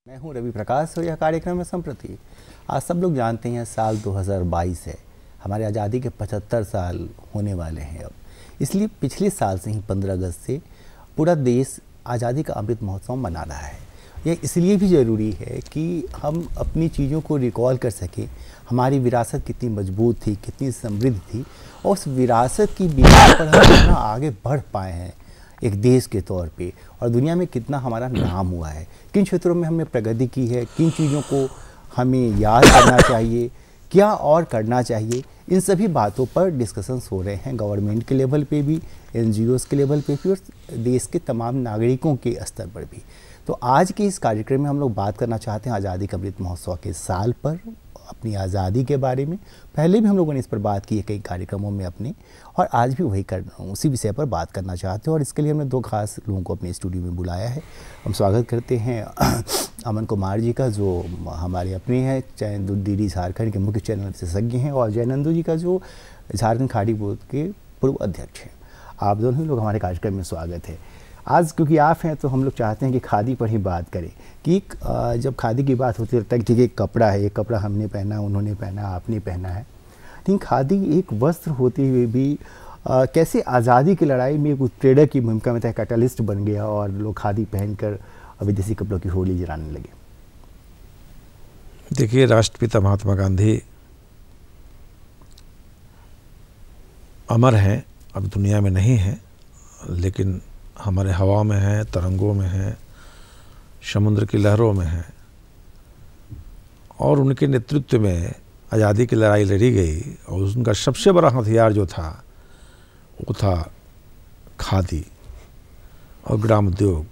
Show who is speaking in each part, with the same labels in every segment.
Speaker 1: मैं हूं रवि प्रकाश और यह कार्यक्रम है संप्रति। आज सब लोग जानते हैं साल 2022 है, हमारे आज़ादी के 75 साल होने वाले हैं अब। इसलिए पिछले साल से ही 15 अगस्त से पूरा देश आज़ादी का अमृत महोत्सव मना रहा है। यह इसलिए भी ज़रूरी है कि हम अपनी चीज़ों को रिकॉल कर सकें, हमारी विरासत कितनी मजबूत थी, कितनी समृद्ध थी और उस विरासत की बिना पर हम कितना आगे बढ़ पाए हैं एक देश के तौर पे, और दुनिया में कितना हमारा नाम हुआ है, किन क्षेत्रों में हमने प्रगति की है, किन चीज़ों को हमें याद करना चाहिए, क्या और करना चाहिए। इन सभी बातों पर डिस्कशंस हो रहे हैं गवर्नमेंट के लेवल पे भी, एनजीओज़ के लेवल पे भी और देश के तमाम नागरिकों के स्तर पर भी। तो आज के इस कार्यक्रम में हम लोग बात करना चाहते हैं आज़ादी का अमृत महोत्सव के साल पर, अपनी आज़ादी के बारे में। पहले भी हम लोगों ने इस पर बात की है कई कार्यक्रमों में अपने, और आज भी वही उसी विषय पर बात करना चाहते हैं। और इसके लिए हमने दो खास लोगों को अपने स्टूडियो में बुलाया है। हम स्वागत करते हैं अमन कुमार जी का, जो हमारे अपने हैं, डीडी झारखंड के मुख्य चैनल विशेषज्ञ हैं, और जयनंदू जी का, जो झारखंड खाड़ी बोर्ड के पूर्व अध्यक्ष हैं। आप दोनों ही लोग हमारे कार्यक्रम में स्वागत है। आज क्योंकि आप हैं तो हम लोग चाहते हैं कि खादी पर ही बात करें कि जब खादी की बात होती है तक ठीक एक कपड़ा है, एक कपड़ा हमने पहना, उन्होंने पहना, आपने पहना है, लेकिन खादी एक वस्त्र होते हुए भी कैसे आज़ादी की लड़ाई में एक उत्प्रेरक की भूमिका में था, कैटलिस्ट बन गया और लोग खादी पहनकर विदेशी कपड़ों की होली जलाने लगे।
Speaker 2: देखिए, राष्ट्रपिता महात्मा गांधी अमर हैं, अब दुनिया में नहीं हैं, लेकिन हमारे हवा में हैं, तरंगों में हैं, समुद्र की लहरों में हैं। और उनके नेतृत्व में आज़ादी की लड़ाई लड़ी गई और उनका सबसे बड़ा हथियार जो था वो था खादी और ग्राम उद्योग।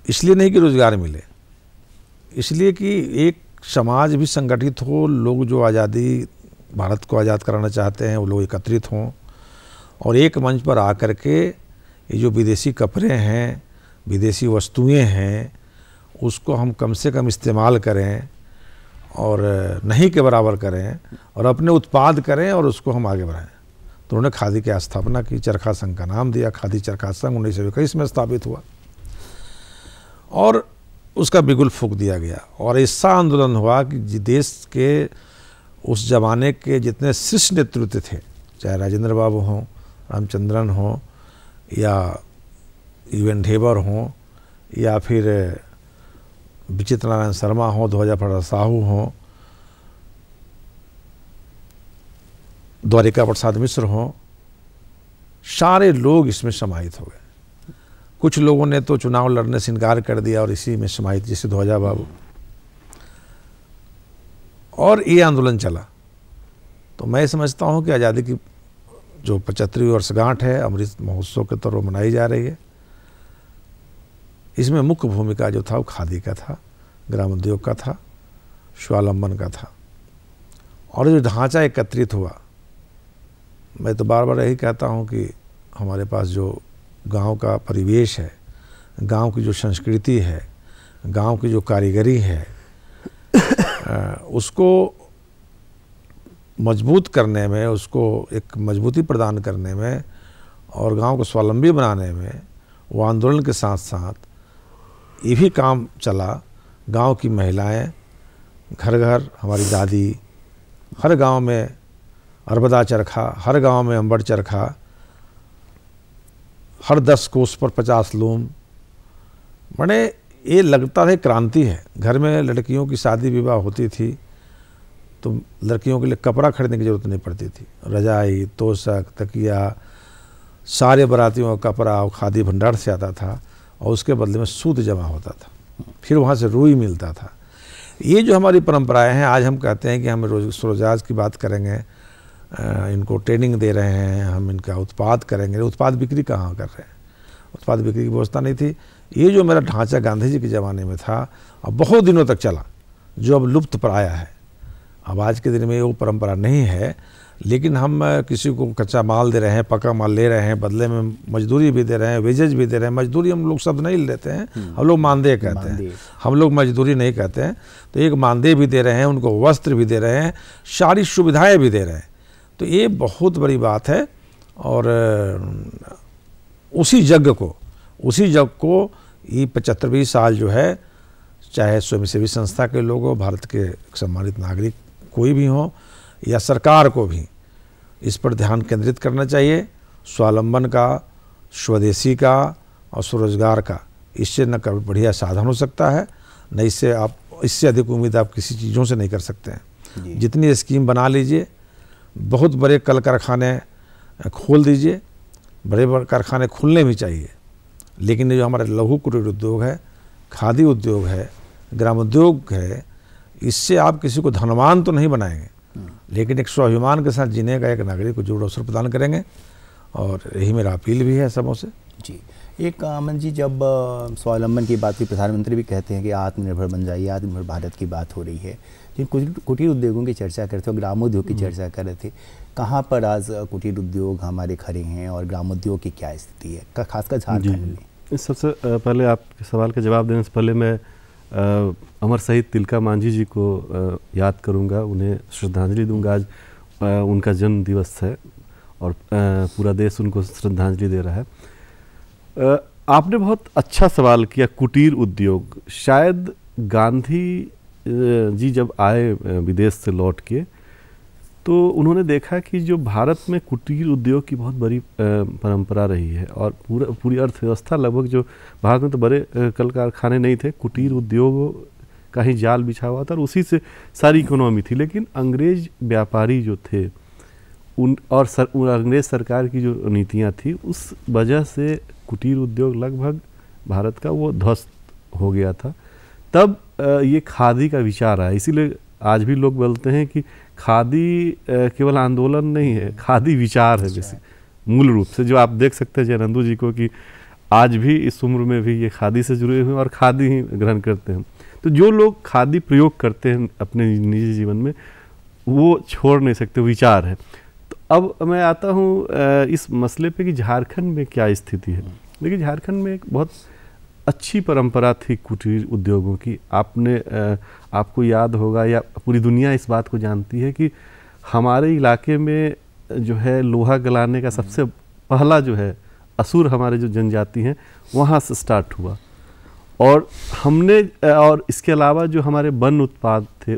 Speaker 2: इसलिए नहीं कि रोज़गार मिले, इसलिए कि एक समाज भी संगठित हो, लोग जो आज़ादी, भारत को आज़ाद कराना चाहते हैं वो लोग एकत्रित हों और एक मंच पर आकर के ये जो विदेशी कपड़े हैं, विदेशी वस्तुएं हैं, उसको हम कम से कम इस्तेमाल करें और नहीं के बराबर करें और अपने उत्पाद करें और उसको हम आगे बढ़ाएं। तो उन्होंने खादी की स्थापना की, चरखा संघ का नाम दिया, खादी चरखा संघ 1921 में स्थापित हुआ और उसका बिगुल फूंक दिया गया। और ऐसा आंदोलन हुआ कि देश के उस जमाने के जितने शीर्ष नेतृत्व थे, चाहे राजेंद्र बाबू हों, रामचंद्रन हों, या यूएन ढेबर हों, या फिर विचित्र नारायण शर्मा हों, ध्वजा प्रसाद साहू हों, द्वारिका प्रसाद मिश्र हों, सारे लोग इसमें समाहित हो गए। कुछ लोगों ने तो चुनाव लड़ने से इनकार कर दिया और इसी में समाहित, जैसे ध्वजा बाबू। और ये आंदोलन चला। तो मैं समझता हूँ कि आज़ादी की जो 75वीं वर्षगांठ है अमृत महोत्सव के तौर पर मनाई जा रही है, इसमें मुख्य भूमिका जो था वो खादी का था, ग्राम उद्योग का था, स्वावलंबन का था। और जो ढांचा एकत्रित हुआ, मैं तो बार बार यही कहता हूँ कि हमारे पास जो गांव का परिवेश है, गांव की जो संस्कृति है, गांव की जो कारीगरी है, उसको मजबूत करने में, उसको एक मजबूती प्रदान करने में और गांव को स्वावलंबी बनाने में वो आंदोलन के साथ साथ ये भी काम चला। गांव की महिलाएं घर घर, हमारी दादी, हर गांव में अरबदा चरखा, हर गांव में अंबड़ चरखा, हर 10 कोस पर 50 लूम। बड़े ये लगता है क्रांति है। घर में लड़कियों की शादी विवाह होती थी तो लड़कियों के लिए कपड़ा खरीदने की ज़रूरत नहीं पड़ती थी। रजाई, तोशक, तकिया, सारे बारातियों का कपड़ा और खादी भंडार से आता था और उसके बदले में सूत जमा होता था, फिर वहाँ से रुई मिलता था। ये जो हमारी परंपराएं हैं, आज हम कहते हैं कि हम रोजगार की बात करेंगे, इनको ट्रेनिंग दे रहे हैं, हम इनका उत्पाद करेंगे। उत्पाद बिक्री कहाँ कर रहे हैं? उत्पाद बिक्री की व्यवस्था नहीं थी। ये जो मेरा ढांचा गांधी जी के ज़माने में था और बहुत दिनों तक चला, जो अब लुप्त प्राय है। अब आज के दिन में वो परंपरा नहीं है, लेकिन हम किसी को कच्चा माल दे रहे हैं, पक्का माल ले रहे हैं, बदले में मजदूरी भी दे रहे हैं, वेजेज भी दे रहे हैं। मजदूरी हम लोग शब्द नहीं लेते हैं, हम लोग मानदेय कहते हैं, हम लोग मजदूरी नहीं कहते हैं। तो एक मानदेय भी दे रहे हैं, उनको वस्त्र भी दे रहे हैं, सारी सुविधाएं भी दे रहे हैं। तो ये बहुत बड़ी बात है। और उसी यज्ञ को ये 75वीं साल जो है चाहे स्वयंसेवी संस्था के लोग हो, भारत के सम्मानित नागरिक कोई भी हो, या सरकार को भी इस पर ध्यान केंद्रित करना चाहिए। स्वावलंबन का, स्वदेशी का और स्वरोजगार का, इससे न कभी बढ़िया साधन हो सकता है, न इससे अधिक उम्मीद आप किसी चीज़ों से नहीं कर सकते हैं। जितनी स्कीम बना लीजिए, बहुत बड़े कल कारखाने खोल दीजिए, बड़े बड़े कारखाने खुलने भी चाहिए, लेकिन ये जो हमारे लघु कुटीर उद्योग है, खादी उद्योग है, ग्रामोद्योग है, इससे आप किसी को धनवान तो नहीं बनाएंगे, लेकिन एक स्वाभिमान के साथ जीने का एक नागरिक को जरूर अवसर प्रदान करेंगे। और यही मेरा अपील भी है सबों से।
Speaker 1: जी, एक अमन जी, जब स्वावलंबन की बात हुई, प्रधानमंत्री भी कहते हैं कि आत्मनिर्भर बन जाइए, आत्मनिर्भर भारत की बात हो रही है, जिन कुटीर उद्योगों की चर्चा करते हो, ग्रामोद्योग की चर्चा कर रहे थे, कहाँ पर आज कुटीर उद्योग हमारे खड़े हैं और ग्रामोद्योग की क्या स्थिति है, खासकर झारखंड में?
Speaker 3: सबसे पहले आपके सवाल का जवाब देने से पहले मैं अमर शहीद तिलका मांझी जी को याद करूंगा, उन्हें श्रद्धांजलि दूंगा। आज उनका जन्म दिवस है और पूरा देश उनको श्रद्धांजलि दे रहा है। आपने बहुत अच्छा सवाल किया, कुटीर उद्योग। शायद गांधी जी जब आए विदेश से लौट के, तो उन्होंने देखा कि जो भारत में कुटीर उद्योग की बहुत बड़ी परंपरा रही है और पूरी अर्थव्यवस्था लगभग, जो भारत में तो बड़े कल कारखाने नहीं थे, कुटीर उद्योग का ही जाल बिछा हुआ था और उसी से सारी इकोनॉमी थी। लेकिन अंग्रेज व्यापारी जो थे अंग्रेज सरकार की जो नीतियां थी, उस वजह से कुटीर उद्योग लगभग भारत का वो ध्वस्त हो गया था। तब ये खादी का विचार आया। इसीलिए आज भी लोग बोलते हैं कि खादी केवल आंदोलन नहीं है, खादी विचार है जैसे मूल रूप से, जो आप देख सकते हैं जयनंदू जी को कि आज भी इस उम्र में भी ये खादी से जुड़े हुए और खादी ही ग्रहण करते हैं। तो जो लोग खादी प्रयोग करते हैं अपने निजी जीवन में, वो छोड़ नहीं सकते, विचार है। तो अब मैं आता हूँ इस मसले पे कि झारखंड में क्या स्थिति है। देखिए, झारखंड में एक बहुत अच्छी परंपरा थी कुटीर उद्योगों की। आपको याद होगा, या पूरी दुनिया इस बात को जानती है कि हमारे इलाके में जो है लोहा गलाने का सबसे पहला जो है असुर, हमारे जो जनजाति हैं, वहाँ से स्टार्ट हुआ। और और इसके अलावा जो हमारे वन उत्पाद थे,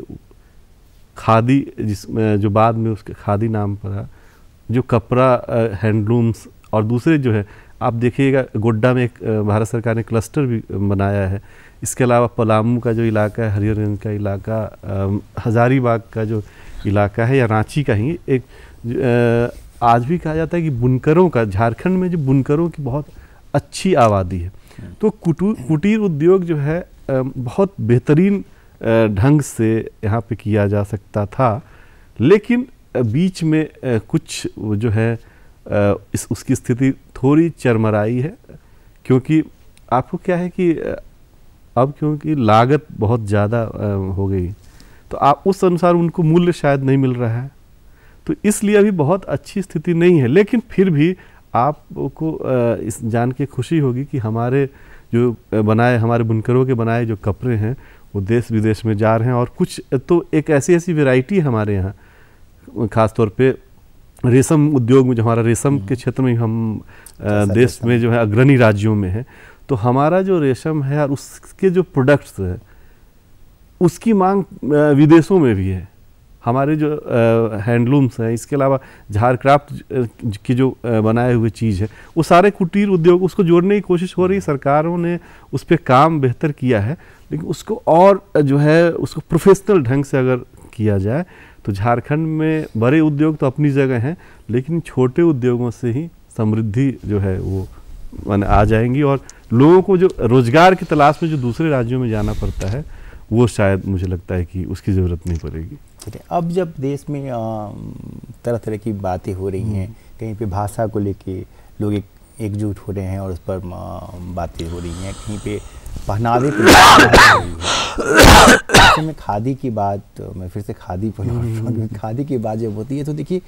Speaker 3: खादी, जिसमें जो बाद में उसके खादी नाम पड़ा, जो कपड़ा, हैंडलूम्स, और दूसरे जो है, आप देखिएगा गोड्डा में एक भारत सरकार ने क्लस्टर भी बनाया है। इसके अलावा पलामू का जो इलाका है, हरिहरगंज का इलाका, हजारीबाग का जो इलाका है, या रांची का ही एक आज भी कहा जाता है कि बुनकरों का, झारखंड में जो बुनकरों की बहुत अच्छी आबादी है। तो कुटीर उद्योग जो है बहुत बेहतरीन ढंग से यहाँ पे किया जा सकता था, लेकिन बीच में कुछ जो है उसकी स्थिति थोड़ी चरमराई है। क्योंकि आपको क्या है कि अब क्योंकि लागत बहुत ज़्यादा हो गई, तो आप उस अनुसार उनको मूल्य शायद नहीं मिल रहा है, तो इसलिए अभी बहुत अच्छी स्थिति नहीं है। लेकिन फिर भी आपको इस जान के खुशी होगी कि हमारे जो हमारे बुनकरों के बनाए जो कपड़े हैं, वो देश विदेश में जा रहे हैं। और कुछ तो एक ऐसी वैरायटी हमारे यहाँ, ख़ासतौर पे रेशम उद्योग में, जो हमारा रेशम के क्षेत्र में हम देश में जो है अग्रणी राज्यों में है, तो हमारा जो रेशम है और उसके जो प्रोडक्ट्स है, उसकी मांग विदेशों में भी है। हमारे जो हैंडलूम्स हैं, इसके अलावा झारक्राफ्ट की जो बनाए हुए चीज़ है, वो सारे कुटीर उद्योग, उसको जोड़ने की कोशिश हो रही है। सरकारों ने उस पर काम बेहतर किया है, लेकिन उसको और जो है उसको प्रोफेशनल ढंग से अगर किया जाए, तो झारखंड में बड़े उद्योग तो अपनी जगह हैं, लेकिन छोटे उद्योगों से ही समृद्धि जो है वो आ जाएंगी। और लोगों को जो रोजगार की तलाश में जो दूसरे राज्यों में जाना पड़ता है, वो शायद मुझे लगता है कि उसकी ज़रूरत नहीं पड़ेगी।
Speaker 1: ठीक है। अब जब देश में तरह तरह की बातें हो रही हैं, कहीं पे भाषा को लेके लोग एकजुट हो रहे हैं और उस पर बातें हो रही हैं, कहीं पे पहनावे की बात हो रही है। ऐसे में खादी की बात, मैं फिर से खादी पर लौट रहा हूँ, खादी की बात जब होती है तो देखिए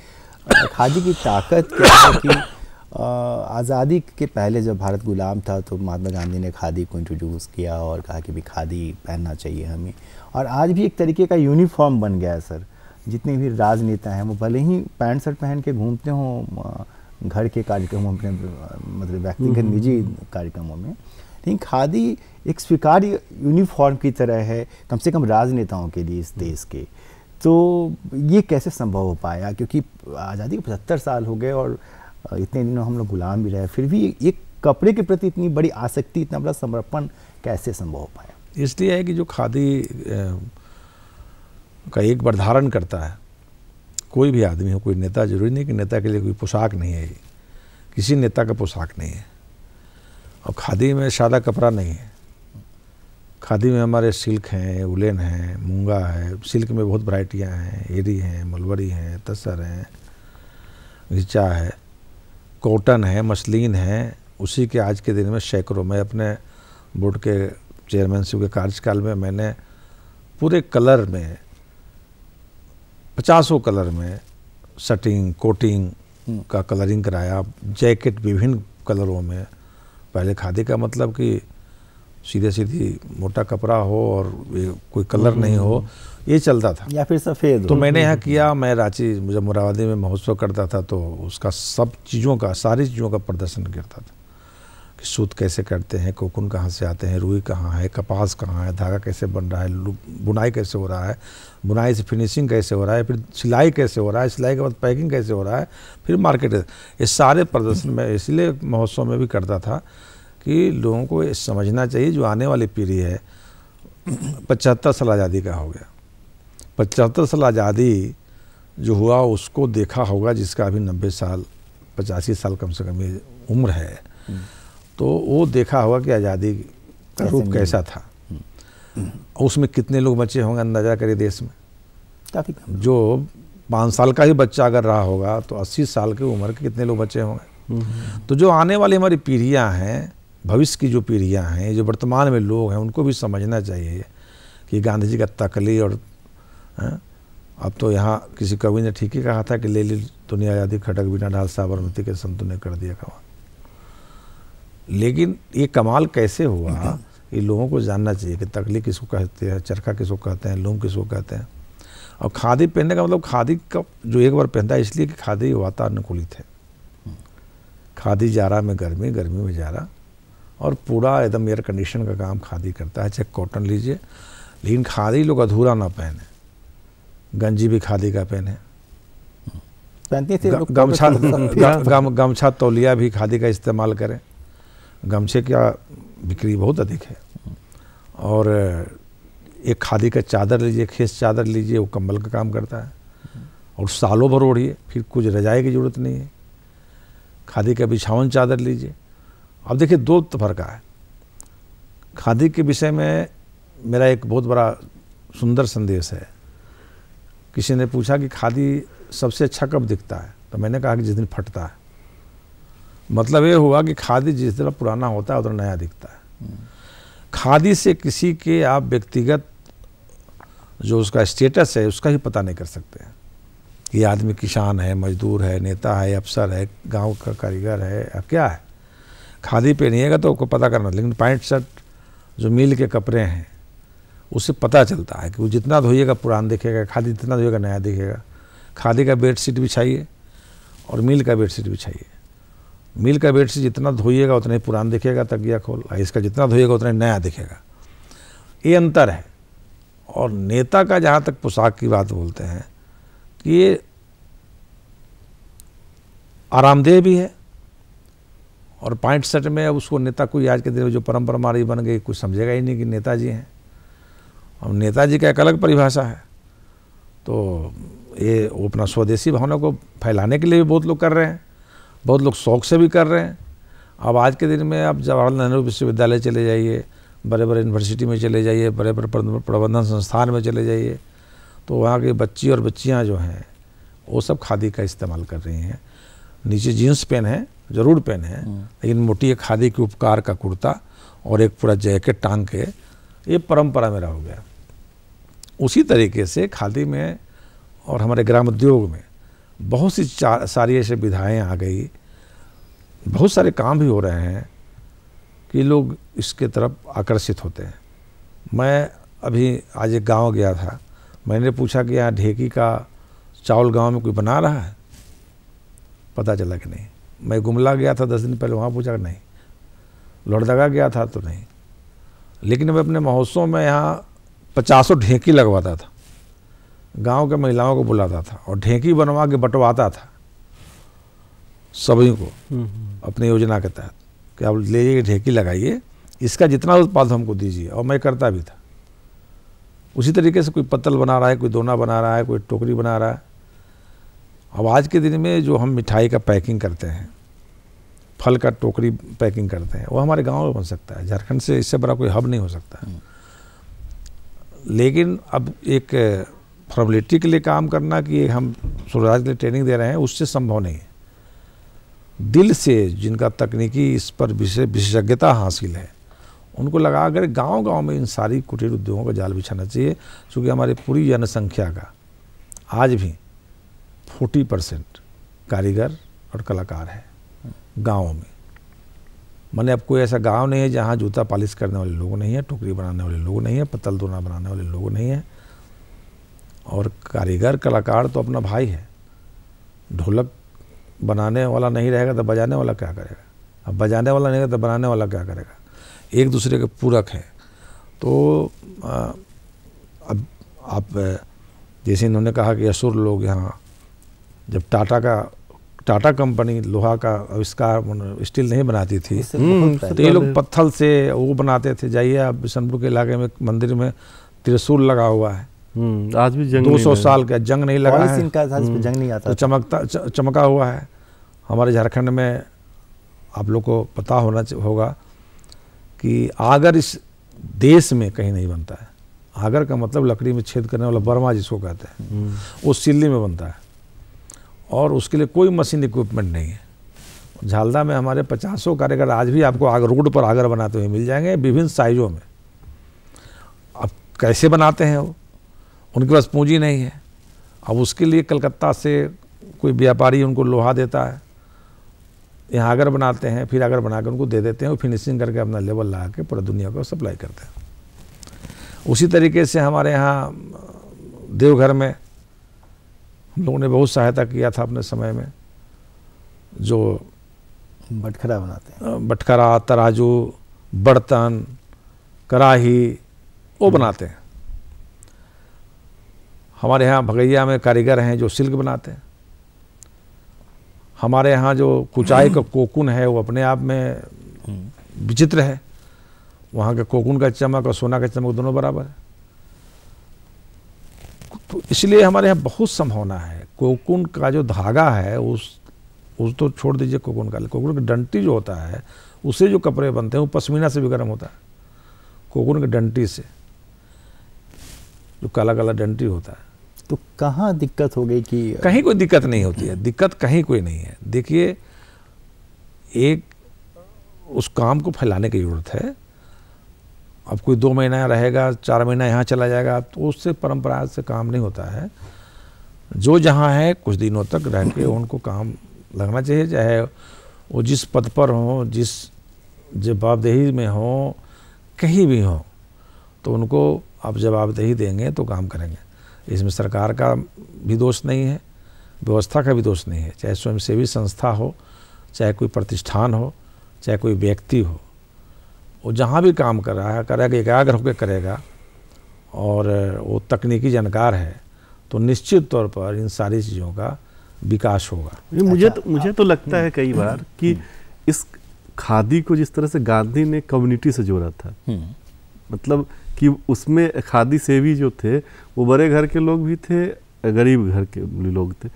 Speaker 1: खादी की ताकत क्या है कि आज़ादी के पहले जब भारत गुलाम था, तो महात्मा गांधी ने खादी को इंट्रोड्यूस किया और कहा कि भी खादी पहनना चाहिए हमें। और आज भी एक तरीके का यूनिफॉर्म बन गया है सर। जितने भी राजनेता हैं, वो भले ही पैंट शर्ट पहन के घूमते हों घर के कार्यक्रमों में, मतलब व्यक्तिगत निजी कार्यक्रमों में, लेकिन खादी एक स्वीकार्य यूनिफॉर्म की तरह है, कम से कम राजनेताओं के लिए इस देश के। तो ये कैसे संभव हो पाया, क्योंकि आज़ादी के 75 साल हो गए और इतने दिनों हम लोग गुलाम भी रहे, फिर भी एक कपड़े के प्रति इतनी बड़ी आसक्ति, इतना बड़ा समर्पण कैसे संभव हो पाया?
Speaker 2: इसलिए है कि जो खादी का एक बार धारण करता है, कोई भी आदमी हो, कोई नेता, जरूरी नहीं कि नेता के लिए कोई पोशाक नहीं है, किसी नेता का पोशाक नहीं है। और खादी में सादा कपड़ा नहीं है, खादी में हमारे सिल्क हैं, उलेन है, मूंगा है, सिल्क में बहुत वैरायटियाँ हैं, एरी हैं, मलबरी हैं, तसर हैं, घिचा है, कॉटन है, मसलिन है। उसी के आज के दिन में सैकड़ों, मैं अपने बोर्ड के चेयरमैनशिप के कार्यकाल में मैंने पूरे कलर में 50 कलर में शर्टिंग, कोटिंग का कलरिंग कराया, जैकेट विभिन्न कलरों में। पहले खादी का मतलब कि सीधे सीधी मोटा कपड़ा हो और कोई कलर नहीं हो, ये चलता था,
Speaker 1: या फिर सफ़ेद।
Speaker 2: तो मैंने यहाँ किया। मैं रांची मुरादाबादी में महोत्सव करता था, तो उसका सब चीज़ों का, सारी चीज़ों का प्रदर्शन करता था कि सूत कैसे करते हैं, कोकुन कहाँ से आते हैं, रुई कहाँ है, कपास कहाँ है, धागा कैसे बन रहा है, बुनाई कैसे हो रहा है, बुनाई से फिनिशिंग कैसे हो रहा है, फिर सिलाई कैसे हो रहा है, सिलाई के बाद पैकिंग कैसे हो रहा है, फिर मार्केट। ये सारे प्रदर्शन मैं इसलिए महोत्सव में भी करता था कि लोगों को ये समझना चाहिए, जो आने वाली पीढ़ी है, 75 साल आज़ादी का हो गया, 75 साल आज़ादी जो हुआ उसको देखा होगा, जिसका अभी 90 साल 85 साल कम से कम ये उम्र है, तो वो देखा होगा कि आज़ादी का रूप कैसा था। उसमें कितने लोग बचे होंगे, अंदाजा करिए देश में।
Speaker 1: काफ़ी
Speaker 2: जो 5 साल का ही बच्चा अगर रहा होगा तो 80 साल की उम्र के कितने लोग बचे होंगे। तो जो आने वाली हमारी पीढ़ियां हैं, भविष्य की जो पीढ़ियां हैं, जो वर्तमान में लोग हैं, उनको भी समझना चाहिए कि गांधी जी का तकली और अब तो यहाँ किसी कवि ने ठीक ही कहा था कि ले ली दुनिया आज़ादी खटक बिना ढाल, साबरमती के संतों ने कर दिया कमाल। लेकिन ये कमाल कैसे हुआ, ये लोगों को जानना चाहिए कि तकली किसको कहते हैं, चरखा किसको कहते हैं, लूम किसको कहते हैं। और खादी पहनने का मतलब, खादी का जो एक बार पहनता है इसलिए कि खादी वातानुकूलित है। खादी जाड़ा में गर्मी, गर्मी में जाड़ा, और पूरा एकदम एयर कंडीशन का काम खादी करता है। चाहे कॉटन लीजिए, लेकिन खादी लोग अधूरा ना पहने। गंजी भी खादी का पहने, गमछा तौलिया भी खादी का इस्तेमाल करें। गमछे का बिक्री बहुत अधिक है। और एक खादी का चादर लीजिए, खेस चादर लीजिए, वो कंबल का काम करता है और सालों भर ओढ़िए, फिर कुछ रजाई की ज़रूरत नहीं है। खादी का बिछावन चादर लीजिए। अब देखिए, दो फर्क है। खादी के विषय में मेरा एक बहुत बड़ा सुंदर संदेश है। किसी ने पूछा कि खादी सबसे अच्छा कब दिखता है, तो मैंने कहा कि जिस दिन फटता है। मतलब ये हुआ कि खादी जिस तरह पुराना होता है उतना नया दिखता है। खादी से किसी के आप व्यक्तिगत जो उसका स्टेटस है उसका ही पता नहीं कर सकते हैं कि आदमी किसान है, मजदूर है, नेता है, अफसर है, गांव का कारीगर है, या क्या है। खादी पहनिएगा तो आपको पता करना। लेकिन पैंट शर्ट जो मिल के कपड़े हैं उससे पता चलता है कि वो जितना धोइएगा पुराना दिखेगा, खादी जितना धोइएगा नया दिखेगा। खादी का बेडशीट बिछाइए और मिल का बेडशीट बिछाइए। मिल का बेडशीट जितना धोइएगा उतना ही पुराना दिखेगा, तकिया खोल। इसका जितना धोइएगा उतना ही नया दिखेगा। ये अंतर है। और नेता का जहाँ तक पोशाक की बात बोलते हैं कि ये आरामदेह भी है, और पैंट शर्ट में अब उसको नेता, कोई आज के दिन में जो परंपरा हमारी बन गई, कुछ समझेगा ही नहीं कि नेताजी हैं। अब नेताजी का एक अलग परिभाषा है। तो ये वो अपना स्वदेशी भावना को फैलाने के लिए भी बहुत लोग कर रहे हैं, बहुत लोग शौक से भी कर रहे हैं। अब आज के दिन में आप जवाहरलाल नेहरू विश्वविद्यालय चले जाइए, बड़े बड़े यूनिवर्सिटी में चले जाइए, बड़े बड़े प्रबंधन संस्थान में चले जाइए, तो वहाँ के बच्ची और बच्चियाँ जो हैं वो सब खादी का इस्तेमाल कर रही हैं। नीचे जीन्स पेन है, ज़रूर पेन है, लेकिन मोटी एक खादी के उपकार का कुर्ता और एक पूरा जैकेट टांग के, ये परंपरा मेरा हो गया। उसी तरीके से खादी में और हमारे ग्राम उद्योग में बहुत सी सारी ऐसे विधाएँ आ गई, बहुत सारे काम भी हो रहे हैं कि लोग इसके तरफ आकर्षित होते हैं। मैं अभी आज एक गांव गया था, मैंने पूछा कि यहाँ ढेकी का चावल गांव में कोई बना रहा है, पता चला कि नहीं। मैं गुमला गया था 10 दिन पहले, वहाँ पूछा कि नहीं। लोहरदगा गया था तो नहीं, लेकिन मैं अपने महोत्सव में यहाँ 50 ढेंकी लगवाता था, गांव के महिलाओं को बुलाता था और ढेंकी बनवा के बंटवाता था सभी को अपनी योजना के तहत कि आप ले जाइए ढेंकी लगाइए, इसका जितना उत्पाद हमको दीजिए, और मैं करता भी था। उसी तरीके से कोई पत्तल बना रहा है, कोई दोना बना रहा है, कोई टोकरी बना रहा है। अब आज के दिन में जो हम मिठाई का पैकिंग करते हैं, फल का टोकरी पैकिंग करते हैं, वो हमारे गांव में बन सकता है। झारखंड से इससे बड़ा कोई हब नहीं हो सकता। लेकिन अब एक फॉर्मेलिटी के लिए काम करना कि हम स्वरोजगार के लिए ट्रेनिंग दे रहे हैं, उससे संभव नहीं है। दिल से जिनका तकनीकी इस पर विशेषज्ञता हासिल है, उनको लगा कर गांव-गांव में इन सारी कुटीर उद्योगों का जाल बिछाना चाहिए, क्योंकि हमारी पूरी जनसंख्या का आज भी 40% कारीगर और कलाकार है गाँव में। माने अब कोई ऐसा गांव नहीं है जहाँ जूता पॉलिश करने वाले लोग नहीं है, टोकरी बनाने वाले लोग नहीं है, पत्तल दोना बनाने वाले लोग नहीं है। और कारीगर कलाकार तो अपना भाई है। ढोलक बनाने वाला नहीं रहेगा तो बजाने वाला क्या करेगा, अब बजाने वाला नहीं रहेगा तो बनाने वाला क्या करेगा। एक दूसरे के पूरक हैं। तो अब आप जैसे इन्होंने कहा कि असुर लोग यहाँ, जब टाटा कंपनी लोहा का आविष्कार स्टील नहीं बनाती थी, तो ये लोग पत्थर से वो बनाते थे। जाइए आप बिशनपुर के इलाके में मंदिर में त्रिशूल लगा हुआ है,
Speaker 3: आज भी जंग
Speaker 2: 200 साल का जंग नहीं लगा है,
Speaker 1: जंग नहीं आता,
Speaker 2: तो चमका हुआ है। हमारे झारखंड में आप लोग को पता होगा कि आगर इस देश में कहीं नहीं बनता है। आगर का मतलब लकड़ी में छेद करने वाला बर्मा जिसको कहते हैं, वो सिल्ली में बनता है और उसके लिए कोई मशीन इक्विपमेंट नहीं है। झालदा में हमारे 50 कारीगर आज भी आपको आगर रोड पर आगर बनाते हुए मिल जाएंगे, विभिन्न साइजों में। अब कैसे बनाते हैं वो, उनके पास पूंजी नहीं है। अब उसके लिए कलकत्ता से कोई व्यापारी उनको लोहा देता है, यहाँ आगर बनाते हैं, फिर आगर बना कर उनको दे देते हैं, वो फिनिशिंग करके अपना लेवल ला के पूरा दुनिया को सप्लाई करते हैं। उसी तरीके से हमारे यहाँ देवघर में हम लोगों ने बहुत सहायता किया था अपने समय में, जो
Speaker 1: बटखरा बनाते हैं,
Speaker 2: बटखरा, तराजू, बर्तन, कढ़ाही वो बनाते हैं। हमारे यहाँ भगैया में कारीगर हैं जो सिल्क बनाते हैं। हमारे यहाँ जो कुचाई का कोकुन है वो अपने आप में विचित्र है। वहाँ के कोकुन का चमक और सोना का चमक दोनों बराबर है। तो इसलिए हमारे यहाँ बहुत संभावना है। कोकुन का जो धागा है उस तो छोड़ दीजिए, कोकुन की डंटी जो होता है उससे जो कपड़े बनते हैं वो पश्मीना से भी गर्म होता है। कोकुन की डंटी से जो काला काला डंटी होता है।
Speaker 1: तो कहाँ दिक्कत हो गई कि
Speaker 2: कहीं कोई दिक्कत नहीं होती है, दिक्कत कहीं कोई नहीं है। देखिए, एक उस काम को फैलाने की जरूरत है। अब कोई 2 महीना रहेगा, 4 महीना यहाँ चला जाएगा, तो उससे परंपरा से काम नहीं होता है। जो जहाँ है कुछ दिनों तक रह के उनको काम लगना चाहिए, चाहे वो जिस पद पर हो, जिस जवाबदेही में हो, कहीं भी हो, तो उनको आप जवाबदेही देंगे तो काम करेंगे। इसमें सरकार का भी दोष नहीं है, व्यवस्था का भी दोष नहीं है। चाहे स्वयंसेवी संस्था हो, चाहे कोई प्रतिष्ठान हो, चाहे कोई व्यक्ति हो, वो जहाँ भी काम कर रहा है करेगा, एकाग्र होकर करेगा और वो तकनीकी जानकार है, तो निश्चित तौर पर इन सारी चीज़ों का विकास होगा।
Speaker 3: मुझे तो लगता है कई बार कि इस खादी को जिस तरह से गांधी ने कम्युनिटी से जोड़ा था, मतलब कि उसमें खादी सेवी जो थे वो बड़े घर के लोग भी थे, गरीब घर के लोग थे।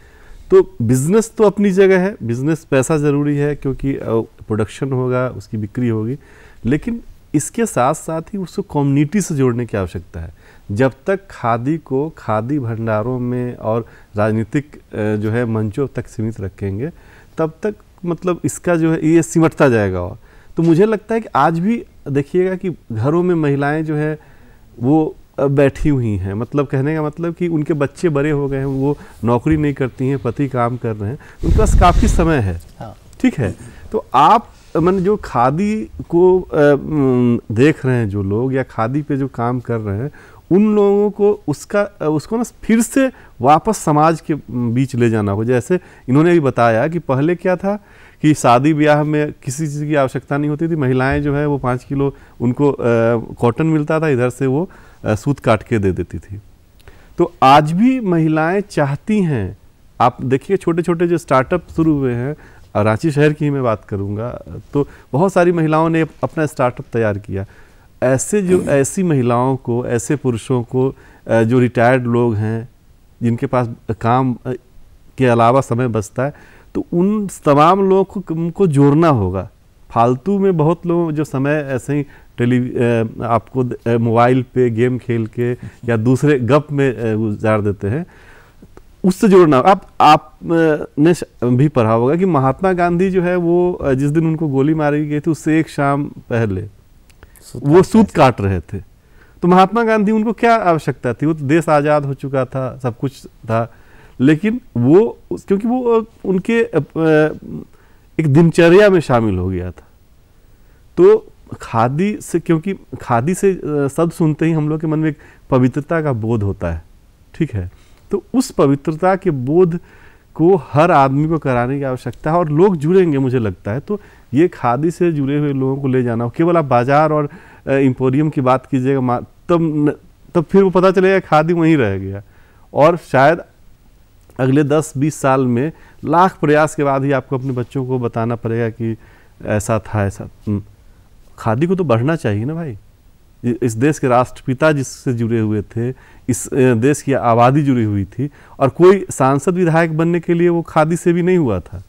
Speaker 3: तो बिजनेस तो अपनी जगह है, बिजनेस पैसा ज़रूरी है क्योंकि प्रोडक्शन होगा, उसकी बिक्री होगी, लेकिन इसके साथ साथ ही उसको कम्युनिटी से जोड़ने की आवश्यकता है। जब तक खादी को खादी भंडारों में और राजनीतिक जो है मंचों तक सीमित रखेंगे, तब तक मतलब इसका जो है ये सिमटता जाएगा। और तो मुझे लगता है कि आज भी देखिएगा कि घरों में महिलाएं जो है वो बैठी हुई हैं, मतलब कहने का मतलब कि उनके बच्चे बड़े हो गए हैं, वो नौकरी नहीं करती हैं, पति काम कर रहे हैं, उनके पास काफ़ी समय है। ठीक है, तो आप मैंने जो खादी को देख रहे हैं जो लोग, या खादी पे जो काम कर रहे हैं, उन लोगों को उसको ना फिर से वापस समाज के बीच ले जाना हो। जैसे इन्होंने भी बताया कि पहले क्या था कि शादी ब्याह में किसी चीज़ की आवश्यकता नहीं होती थी, महिलाएं जो है वो 5 किलो उनको कॉटन मिलता था, इधर से वो सूत काट के दे देती थी। तो आज भी महिलाएं चाहती हैं, आप देखिए छोटे छोटे जो स्टार्टअप शुरू हुए हैं, रांची शहर की ही मैं बात करूंगा, तो बहुत सारी महिलाओं ने अपना स्टार्टअप तैयार किया। ऐसी महिलाओं को, ऐसे पुरुषों को जो रिटायर्ड लोग हैं, जिनके पास काम के अलावा समय बचता है, तो उन तमाम लोगों को उनको जोड़ना होगा। फालतू में बहुत लोग जो समय ऐसे ही आपको मोबाइल पे गेम खेल के या दूसरे गप में गुजार देते हैं, उससे जोड़ना। आपने भी पढ़ा होगा कि महात्मा गांधी जो है वो जिस दिन उनको गोली मारी गई थी उससे एक शाम पहले वो सूत काट रहे थे। तो महात्मा गांधी, उनको क्या आवश्यकता थी? वो तो देश आज़ाद हो चुका था, सब कुछ था, लेकिन वो क्योंकि वो उनके एक दिनचर्या में शामिल हो गया था। तो खादी से, क्योंकि खादी से शब्द सुनते ही हम लोग के मन में एक पवित्रता का बोध होता है, ठीक है, तो उस पवित्रता के बोध को हर आदमी को कराने की आवश्यकता है और लोग जुड़ेंगे मुझे लगता है। तो ये खादी से जुड़े हुए लोगों को ले जाना, केवल आप बाजार और एम्पोरियम की बात कीजिएगा तब फिर वो पता चलेगा खादी वहीं रह गया, और शायद अगले 10-20 साल में लाख प्रयास के बाद ही आपको अपने बच्चों को बताना पड़ेगा कि ऐसा था, ऐसा। खादी को तो बढ़ना चाहिए ना भाई। इस देश के राष्ट्रपिता जिससे जुड़े हुए थे, इस देश की आबादी जुड़ी हुई थी, और कोई सांसद विधायक बनने के लिए वो खादी से भी नहीं हुआ था।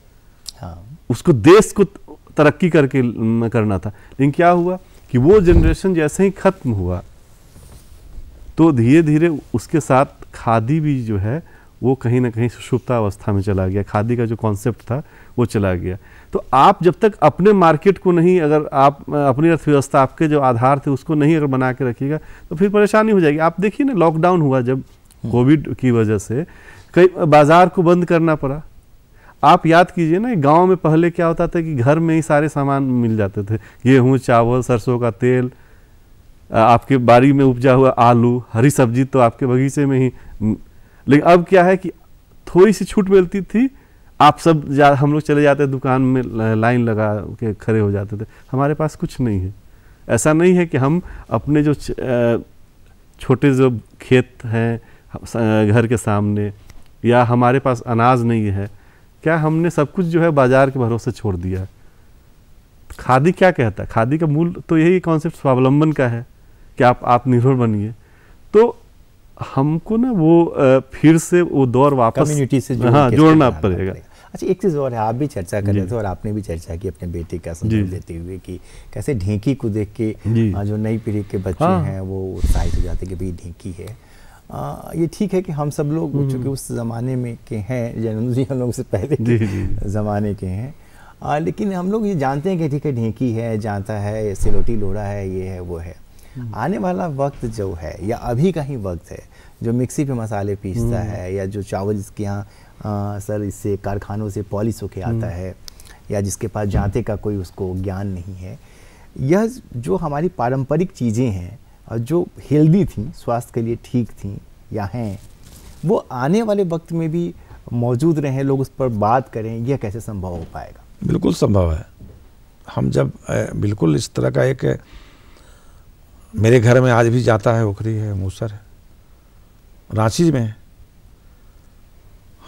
Speaker 3: हाँ। उसको देश को तरक्की करके करना था। लेकिन क्या हुआ कि वो जनरेशन जैसे ही खत्म हुआ तो धीरे धीरे उसके साथ खादी भी जो है वो कहीं ना कहीं सुषुप्ता अवस्था में चला गया। खादी का जो कॉन्सेप्ट था वो चला गया। तो आप जब तक अपने मार्केट को नहीं, अगर आप अपनी अर्थव्यवस्था, आपके जो आधार थे उसको नहीं अगर बना के रखिएगा तो फिर परेशानी हो जाएगी। आप देखिए ना, लॉकडाउन हुआ जब कोविड की वजह से कई बाजार को बंद करना पड़ा। आप याद कीजिए ना, गांव में पहले क्या होता था कि घर में ही सारे सामान मिल जाते थे, गेहूँ, चावल, सरसों का तेल, आपके बाड़ी में उपजा हुआ आलू, हरी सब्जी तो आपके बगीचे में ही। लेकिन अब क्या है कि थोड़ी सी छूट मिलती थी, आप सब हम लोग चले जाते दुकान में, लाइन लगा के खड़े हो जाते थे। हमारे पास कुछ नहीं है। ऐसा नहीं है कि हम अपने जो छोटे जो खेत हैं घर के सामने, या हमारे पास अनाज नहीं है, क्या हमने सब कुछ जो है बाजार के भरोसे छोड़ दिया? खादी क्या कहता है? खादी का मूल तो यही कॉन्सेप्ट स्वावलंबन का है कि आप आत्मनिर्भर बनिए। तो हमको ना वो फिर से वो दौर वापस
Speaker 1: कम्युनिटी से
Speaker 3: जोड़ना पड़ेगा।
Speaker 1: अच्छा, एक चीज़ और है, आप भी चर्चा कर रहे थे और आपने भी चर्चा की अपने बेटे का संदर्भ देते हुए कि कैसे ढेंकी को देख के जो नई पीढ़ी के बच्चे हैं वो उत्साहित हो जाते कि भाई ढेंकी है। ये ठीक है कि हम सब लोग चूँकि उस ज़माने में के हैं, जन्म जी हम लोग से पहले के ज़माने के हैं, लेकिन हम लोग ये जानते हैं कि ठीक है ढेंकी है, जानता है, सिलोटी लोढ़ा है, ये है वो है। आने वाला वक्त जो है, या अभी का ही वक्त है, जो मिक्सी पे मसाले पीसता है, या जो चावल जिसके यहाँ सर इससे कारखानों से पॉलिश होके आता है, या जिसके पास जांते का कोई उसको ज्ञान नहीं है, यह जो हमारी पारंपरिक चीज़ें हैं और जो हेल्दी थी, स्वास्थ्य के लिए ठीक थी या हैं, वो आने वाले वक्त में भी मौजूद रहें, लोग उस पर बात करें, यह कैसे संभव हो पाएगा?
Speaker 2: बिल्कुल संभव है। हम जब बिल्कुल इस तरह का एक, मेरे घर में आज भी जाता है, ओखरी है, मूसर है, रांची में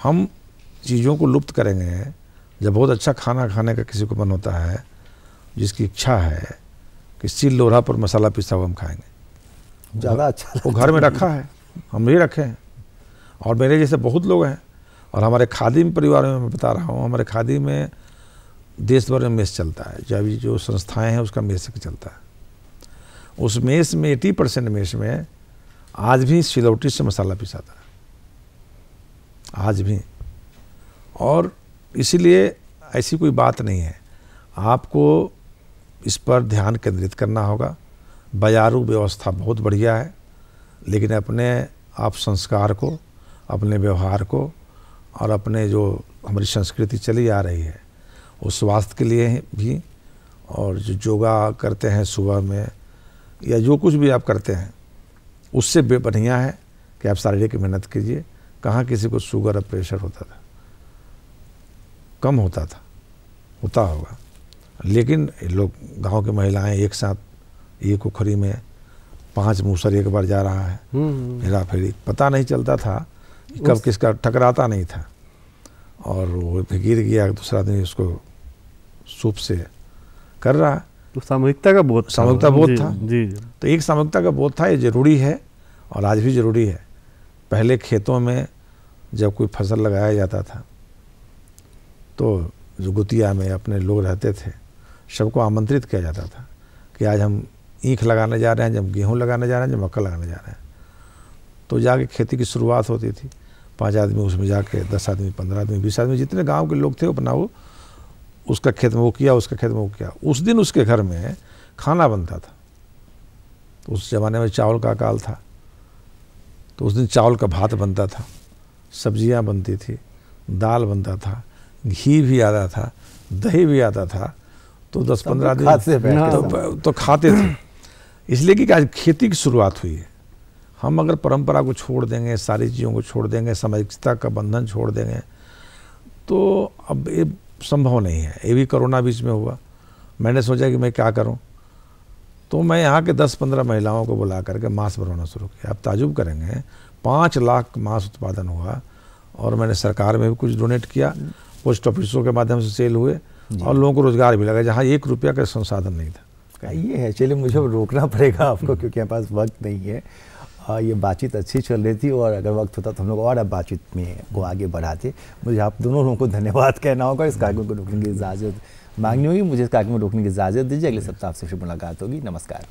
Speaker 2: हम चीज़ों को लुप्त करेंगे जब बहुत अच्छा खाना खाने का किसी को मन होता है, जिसकी इच्छा है कि सिल लोढ़ा पर मसाला पिसा हुआ हम खाएंगे,
Speaker 1: ज़्यादा अच्छा
Speaker 2: वो घर में रखा है, हम भी रखे हैं, और मेरे जैसे बहुत लोग हैं। और हमारे खादी परिवार में मैं बता रहा हूँ, हमारे खादी में देश भर में मेस चलता है, जब जो संस्थाएं हैं उसका मेस चलता है। उस मेस में 80% मेस में आज भी सिलौटी से मसाला पिसाता है, आज भी। और इसीलिए ऐसी कोई बात नहीं है, आपको इस पर ध्यान केंद्रित करना होगा। बाजारू व्यवस्था बहुत बढ़िया है, लेकिन अपने आप संस्कार को, अपने व्यवहार को, और अपने जो हमारी संस्कृति चली आ रही है वो स्वास्थ्य के लिए भी, और जो योगा करते हैं सुबह में, या जो कुछ भी आप करते हैं, उससे बढ़िया है कि आप शारीरिक मेहनत कीजिए। कहाँ किसी को शुगर और प्रेशर होता था? कम होता था, होता होगा, लेकिन लोग गांव की महिलाएं एक साथ एक उखरी में 5 मूसर एक बार जा रहा है, हेरा फेरी, पता नहीं चलता था कब किसका, टकराता नहीं था। और वो गिर गया, दूसरा आदमी उसको सूप से कर रहा है।
Speaker 3: तो सामूहिकता का बोध,
Speaker 2: सामूहिकता बोध था।
Speaker 3: जी।
Speaker 2: तो एक सामूहिकता का बोध था, ये जरूरी है और आज भी जरूरी है। पहले खेतों में जब कोई फसल लगाया जाता था तो जो गुतिया में अपने लोग रहते थे सबको आमंत्रित किया जाता था कि आज हम ईख लगाने जा रहे हैं, जब गेहूं लगाने जा रहे हैं, जब मक्का लगाने जा रहे हैं। तो जाके खेती की शुरुआत होती थी, 5 आदमी उसमें जाके 10 आदमी, 15 आदमी, 20 आदमी, जितने गांव के लोग थे अपना वो उसका खेत में वो किया, उसका खेत में वो किया। उस दिन उसके घर में खाना बनता था। तो उस ज़माने में चावल का अकाल था, तो उस दिन चावल का भात बनता था, सब्जियां बनती थी, दाल बनता था, घी भी आता था, दही भी आता था। तो 10-15 आदमी तो खाते थे। इसलिए कि आज खेती की शुरुआत हुई है। हम अगर परंपरा को छोड़ देंगे, सारी चीज़ों को छोड़ देंगे, सामाजिकता का बंधन छोड़ देंगे, तो अब ये संभव नहीं है। ये भी कोरोना बीच में हुआ, मैंने सोचा कि मैं क्या करूं, तो मैं यहाँ के 10-15 महिलाओं को बुला करके मांस बनवाना शुरू किया। आप ताजुब करेंगे, 5 लाख मांस उत्पादन हुआ और मैंने सरकार में भी कुछ डोनेट किया, पोस्ट ऑफिसों के माध्यम से सेल हुए और लोगों को रोजगार भी लगा जहाँ 1 रुपया का संसाधन नहीं था।
Speaker 1: ये है, चलिए मुझे रोकना पड़ेगा आपको क्योंकि हमारे पास वक्त नहीं है। ये बातचीत अच्छी चल रही थी और अगर वक्त होता तो हम लोग और अब बातचीत में को आगे बढ़ाते। मुझे आप दोनों लोगों को धन्यवाद कहना होगा, इस कार्यक्रम को रोकने की इजाज़त मांगनी होगी। मुझे इस कार्यक्रम को रोकने की इजाज़त दीजिए। अगले सप्ताह आपसे फिर मुलाकात होगी। नमस्कार।